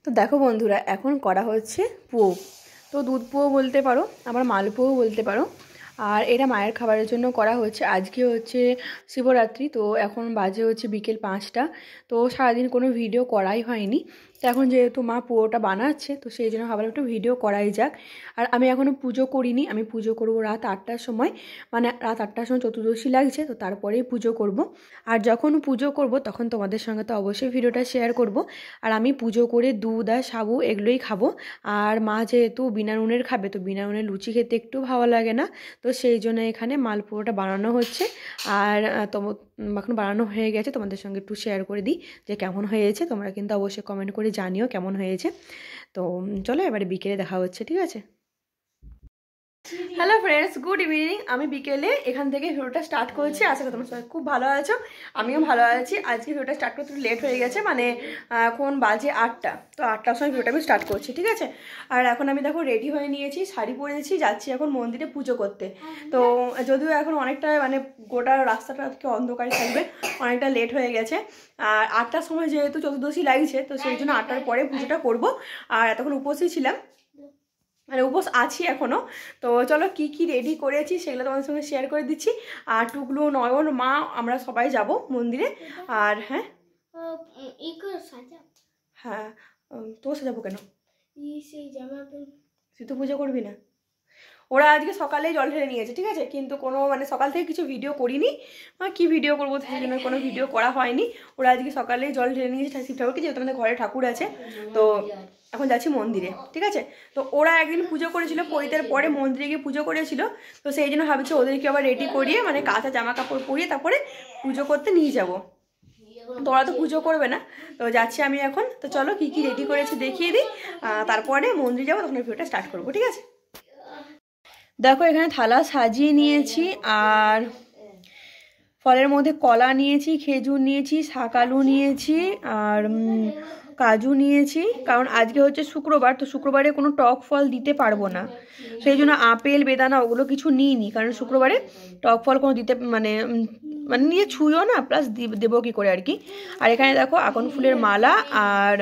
তো দেখো বন্ধুরা, এখন করা হচ্ছে পুয়ো। তো দুধ পুয়ো বলতে পারো, আবার মালপুয়ো বলতে পারো। আর এটা মায়ের খাবারের জন্য করা হচ্ছে। আজকে হচ্ছে শিবরাত্রি, তো এখন বাজে হচ্ছে বিকেল 5টা। তো সারাদিন কোনো ভিডিও করাই হয়নি। তো এখন যেহেতু মা পুয়োটা বানাচ্ছে, তো সেই জন্য ভাবলাম একটু ভিডিও করাই যাক। আর আমি এখনও পুজো করিনি, আমি পুজো করব রাত 8টার সময়। মানে রাত 8টার সময় চতুর্দশী লাগছে, তো তারপরেই পুজো করব। আর যখন পুজো করব তখন তোমাদের সঙ্গে তো অবশ্যই ভিডিওটা শেয়ার করব। আর আমি পুজো করে দুধ আর সাবু এগুলোই খাবো। আর মা যেহেতু বিনা নুনের খাবে, তো বিনা নুনের লুচি খেতে একটু ভালো লাগে না, তো সেই জন্য এখানে মালপুয়োটা বানানো হচ্ছে। আর এখন বানানো হয়ে গেছে, তোমাদের সঙ্গে একটু শেয়ার করে দিই যে কেমন হয়েছে। তোমরা কিন্তু অবশ্যই কমেন্ট করে জানিও কেমন হয়েছে। তো চলো এবারে বিকেলে দেখা হচ্ছে, ঠিক আছে? Hello friends, good evening. আমি বিকেলে এখান থেকে ভিডিওটা স্টার্ট করেছি। আশা করি তোমরা সবাই খুব ভালো আছো, আমিও ভালো আছি। আজকে ভিডিওটা স্টার্ট করতে একটু লেট হয়ে গেছে, মানে এখন বাজে 8টা। তো 8টার সময় ভিডিওটা আমি স্টার্ট করছি, ঠিক আছে? আর এখন আমি দেখো রেডি হয়ে নিয়েছি, শাড়ি পরেছি, যাচ্ছি এখন মন্দিরে পুজো করতে। তো যদিও এখন অনেকটা মানে গোটা রাস্তাটা থেকে অন্ধকার থাকবে, অনেকটা লেট হয়ে গেছে। আর 8টার সময় যেহেতু চতুর্দশী লাগছে, তো সেই জন্য 8টার পরে পুজোটা করব। আর এতক্ষণ উপস্থিত ছিলাম, মানে উপোস আছি এখনও। তো চলো কি কি রেডি করেছি সেগুলো তোমাদের সঙ্গে শেয়ার করে দিচ্ছি। আর টুকলু, নয়ন, মা, আমরা সবাই যাব মন্দিরে। আর হ্যাঁ হ্যাঁ, তো সাজাবো কেন? তুই তো পুজো করবি না? ওরা আজকে সকালেই জল ঢেলে নিয়েছে, ঠিক আছে? কিন্তু কোনো মানে সকাল থেকে কিছু ভিডিও করিনি, কি ভিডিও করবো, সেই জন্য কোনো ভিডিও করা হয়নি। ওরা আজকে সকালেই জল ঢেলে নিয়েছে শিব ঠাকুরকে, যেহেতু আমাদের ঘরে ঠাকুর আছে। তো এখন যাচ্ছি মন্দিরে, ঠিক আছে? তো ওরা একদিন পুজো করেছিল, পৈতের পরে মন্দিরে গিয়ে পুজো করেছিল। তো সেই জন্য ভাবছি ওদেরকে আবার রেডি করিয়ে, মানে কাঁচা জামা কাপড় পরিয়ে তারপরে পুজো করতে নিয়ে যাব। তো ওরা তো পুজো করবে না, তো যাচ্ছি আমি এখন। তো চলো কি কি রেডি করেছি দেখিয়ে দিই, তারপরে মন্দিরে যাবো, তখন ভিডিওটা স্টার্ট করবো, ঠিক আছে? দেখো এখানে থালা সাজিয়ে নিয়েছি। আর ফলের মধ্যে কলা নিয়েছি, খেজুর নিয়েছি, শাকালু নিয়েছি, আর কাজু নিয়েছি। কারণ আজকে হচ্ছে শুক্রবার, তো শুক্রবারে কোনো টক ফল দিতে পারবো না, সেই জন্য আপেল, বেদানা ওগুলো কিছু নিইনি। কারণ শুক্রবারে টক ফল কোনো দিতে মানে নিয়ে ছুঁয়ও না, প্লাস দেবো কী করে আর কি। আর এখানে দেখো আকন ফুলের মালা আর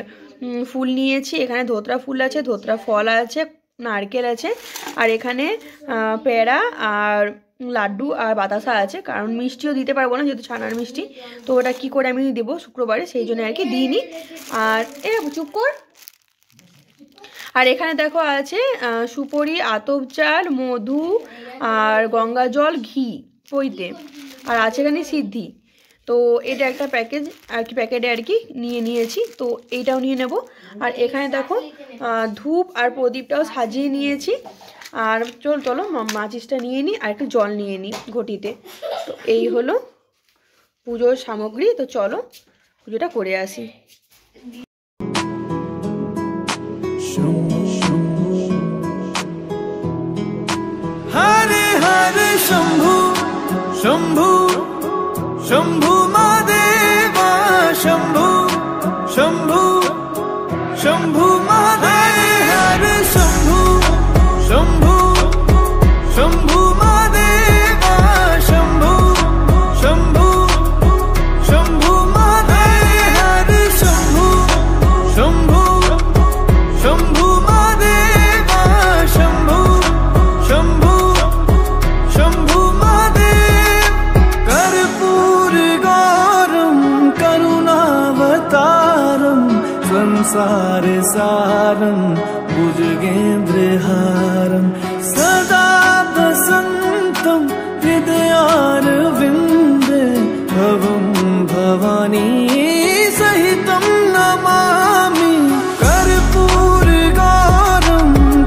ফুল নিয়েছি। এখানে ধোতরা ফুল আছে, ধোতরা ফল আছে, নারকেল আছে। আর এখানে পেড়া আর লাড্ডু আর বাতাসা আছে। কারণ মিষ্টিও দিতে পারবো না, যেহেতু ছানার মিষ্টি, তো ওটা কী করে আমি দেবো শুক্রবারে, সেই জন্য আর কি দিইনি। আর চুপ কর। আর এখানে দেখো আছে সুপরি, আতপ চাল, মধু আর গঙ্গা জল, ঘি পইতে। আর আছে এখানে সিদ্ধি। তো এটা একটা প্যাকেজ আর কি, প্যাকেটে আর কি নিয়েছি, তো এইটাও নিয়ে নেব। আর এখানে দেখো ধূপ আর প্রদীপটাও সাজিয়ে নিয়েছি। আর চলো মাচিসটা নিয়ে নিই, আর একটু জল নিয়ে নিই ঘটিতে। তো এই হলো পুজোর সামগ্রী। তো চলো পুজোটা করে আসি। হরে হরে শম্ভু শম্ভু শম্ভু মহাদেবা, শম্ভু শম্ভু শম্ভু মহাদেব, হরে শম্ভু শম্ভু শম্ভু মহাদেবা, শম্ভু শম্ভু শম্ভু মহাদেব, হরে শম্ভু শম্ভু শম্ভু মহাদেবা, শম্ভু শম্ভু শম্ভু মহাদেব। কর্পূর গৌরম করুণাবতারম, संसार सारं भुजगेन्द्रहारं, सदा वसन्तं हृदयारविन्दे, भवं भवानी सहितं नमामि। कर्पूरगौरं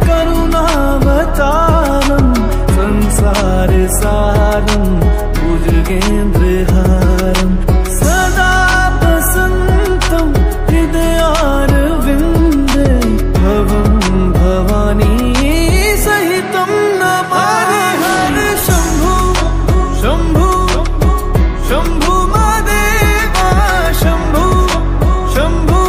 करुणावतारं, संसार सारं भुजगेन्द्रहारं, सदा वसन्तं हृदयारविन्दे, भवं भवानी सहितं नमामि। हरे शम्भु शम्भु शम्भु महादेवा, शम्भु शम्भु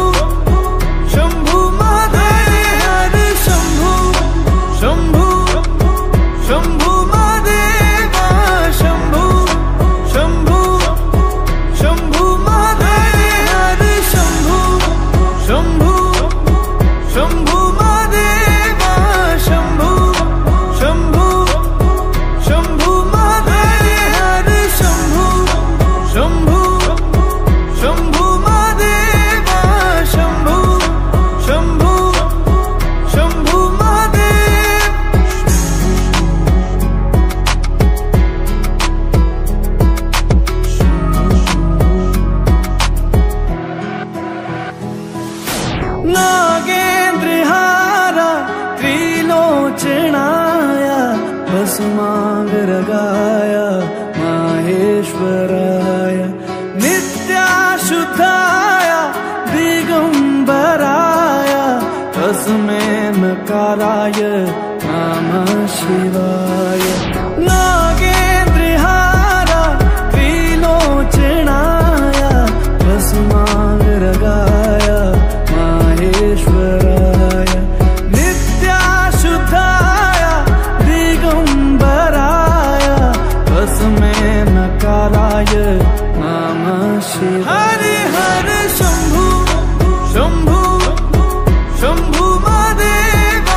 नागेन्द्रहारा त्रिलोचनाय भस्मांगरागाय माहेश्वराय नित्याशुद्धाय दिगंबराय तस्मै नकाराय नमः शिवाय नागेन्द्रहारा त्रिलोचनाय भस्मांगरागाय माहेश्वराय नित्याशुद्धाय दिगंबराय तस्मै नकाराय नमः शिवाय हरे हरे शंभु शंभु शंभु महादेव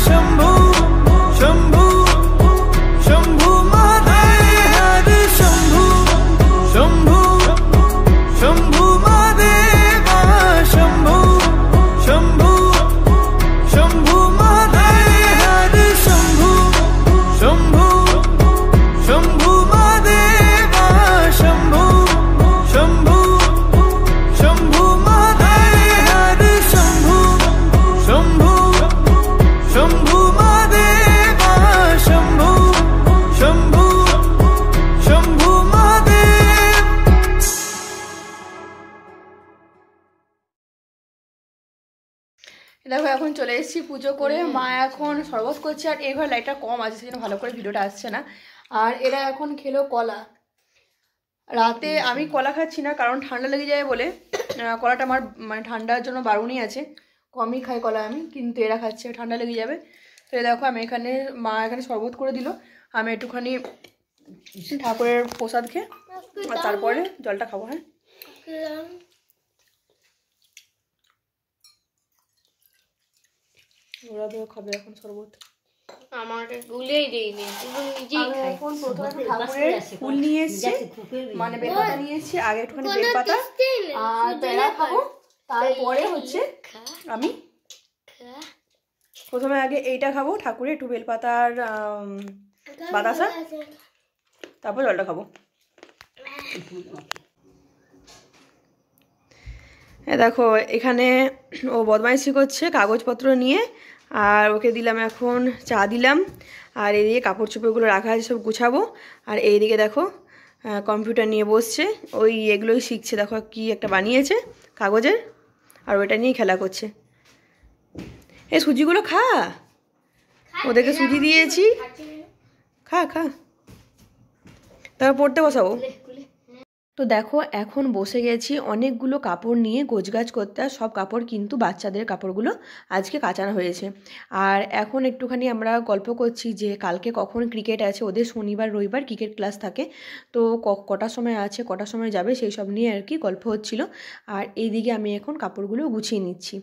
शंभु शंभु शंभु महादेव हरे शंभु शंभु शंभु महादेव शंभु शंभु शंभु महादेव हरे शंभु शंभु शंभु महादेव शंभु शंभु शंभु महादेव हरे शंभु शंभु शंभु महादेव शंभु शंभु शंभु महादेव। দেখো এখন চলে এসেছি পুজো করে, মা এখন শরবত করছে, আর এই ঘরে লাইটটা কম আছে সেজন্য ভালো করে ভিডিওটা আসছে না। আর এরা এখন খেলো কলা। রাতে আমি কলা খাচ্ছি না কারণ ঠান্ডা লেগে যায় বলে, কলাটা আমার মানে ঠান্ডার জন্য বারণই আছে, কমই খাই কলা আমি, কিন্তু এরা খাচ্ছে ঠান্ডা লেগে যাবে। তো দেখো আমি এখানে, মা এখানে শরবত করে দিল, আমি একটুখানি ঠাকুরের প্রসাদ খেয়ে আর তারপরে জলটা খাবো। হ্যাঁ ওরা তো খাবে এখন শরবত। আমাকে গুলেই দিইনি, তুমি নিজেই খাই। এখন প্রথমে ঠাকুরের ফুল নিয়ে এসেছি, মানে বেলপাতা নিয়ে এসেছি, আগে একটুখানি বেলপাতা আর পেড়া খাবো, তারপরে হচ্ছে আমি প্রথমে আগে এইটা খাবো ঠাকুরের, একটু বেলপাতা আর বাতাসা, তারপর জলটা খাবো। দেখো এখানে ও বদমাইশি করছে কাগজপত্র নিয়ে, আর ওকে দিলাম এখন চা দিলাম, আর এইদিকে কাপড় চোপড়গুলো রাখা আছে সব গুছাবো, আর এইদিকে দেখো কম্পিউটার নিয়ে বসছে, ওই এগুলোই শিখছে, দেখো কি একটা বানিয়েছে কাগজের, আর ওইটা নিয়েই খেলা করছে। এই সুজিগুলো খা, ওদেরকে সুজি দিয়েছি, খা খা, তারপর পড়তে বসাবো। তো দেখো এখন বসে গেছি অনেকগুলো কাপড় নিয়ে গোছগাছ করতে, আর সব কাপড় কিন্তু বাচ্চাদের কাপড়গুলো আজকে কাচানো হয়েছে। আর এখন একটুখানি আমরা গল্প করছি যে কালকে কখন ক্রিকেট আছে, ওদের শনিবার রবিবার ক্রিকেট ক্লাস থাকে, তো কটার সময় আছে কটার সময় যাবে সেই সব নিয়ে আর কি গল্প হচ্ছিল। আর এইদিকে আমি এখন কাপড়গুলো গুছিয়ে নিচ্ছি,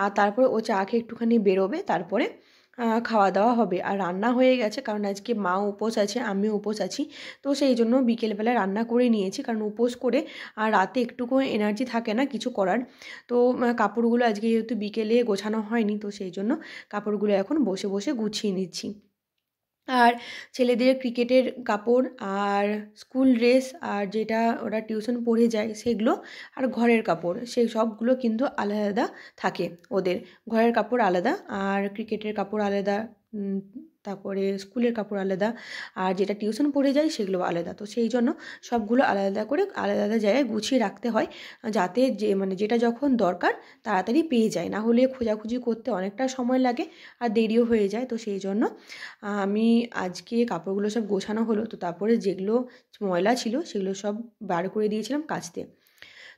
আর তারপর ও চা খেয়ে একটুখানি বেরোবে, তারপরে খাওয়া দাওয়া হবে। আর রান্না হয়ে গেছে কারণ আজকে মা উপোস আছে, আমিও উপোস আছি, তো সেই জন্য বিকেলবেলা রান্না করে নিয়েছি, কারণ উপোস করে আর রাতে একটুকু এনার্জি থাকে না কিছু করার। তো কাপড়গুলো আজকে যেহেতু বিকেলে গোছানো হয়নি, তো সেই জন্য কাপড়গুলো এখন বসে বসে গুছিয়ে নিচ্ছি। আর ছেলেদের ক্রিকেটের কাপড় আর স্কুল ড্রেস আর যেটা ওরা টিউশন পড়ে যায় সেগুলো, আর ঘরের কাপড় সেই সবগুলো কিন্তু আলাদা আলাদা থাকে, ওদের ঘরের কাপড় আলাদা আর ক্রিকেটের কাপড় আলাদা, তারপরে স্কুলের কাপড় আলাদা, আর যেটা টিউশন পড়ে যায় সেগুলো আলাদা। তো সেই জন্য সবগুলো আলাদা আলাদা করে আলাদা আলাদা জায়গায় গুছিয়ে রাখতে হয়, যাতে যে মানে যেটা যখন দরকার তাড়াতাড়ি পেয়ে যায়, না হলে খোঁজাখুঁজি করতে অনেকটা সময় লাগে আর দেরিও হয়ে যায়। তো সেই জন্য আমি আজকে কাপড়গুলো সব গোছানো হলো, তো তারপরে যেগুলো ময়লা ছিল সেগুলো সব বার করে দিয়েছিলাম কাচতে,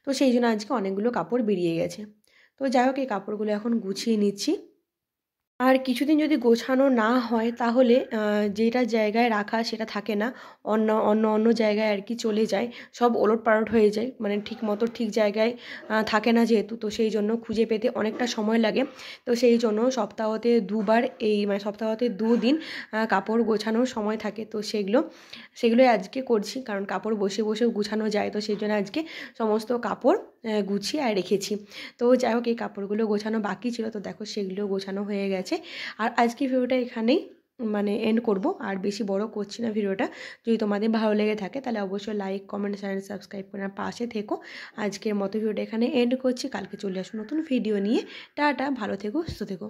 তো সেই জন্য আজকে অনেকগুলো কাপড় বেরিয়ে গেছে। তো যাই হোক এই কাপড়গুলো এখন গুছিয়ে নিচ্ছি। আর কিছুদিন যদি গোছানো না হয় তাহলে যেটা জায়গায় রাখা সেটা থাকে না, অন্য জায়গায় আর কি চলে যায়, সব ওলটপালট হয়ে যায়, মানে ঠিক মতো ঠিক জায়গায় থাকে না যেহেতু, তো সেই জন্য খুঁজে পেতে অনেকটা সময় লাগে। তো সেই জন্য সপ্তাহতে দুবার মানে সপ্তাহতে 2 দিন কাপড় গোছানোর সময় থাকে, তো সেগুলোই আজকে করছি, কারণ কাপড় বসে বসেও গুছানো যায়, তো সেই জন্য আজকে সমস্ত কাপড় গুছিয়ে আর রেখেছি। তো যাই হোক এই কাপড়গুলো গোছানো বাকি ছিল, তো দেখো সেগুলো গোছানো হয়ে গেছে। আর আজকে ভিডিওটা এখানেই মানে এন্ড করব, আর বেশি বড় করছি না ভিডিওটা। যদি তোমাদের ভালো লেগে থাকে তাহলে অবশ্যই লাইক, কমেন্ট, চ্যানেল সাবস্ক্রাইব করে পাশে থেকো। আজকের মতো ভিডিওটা এখানে এন্ড করছি, কালকে চলে আসবো নতুন ভিডিও নিয়ে। টাটা, ভালো থেকো, সুস্থ থেকো।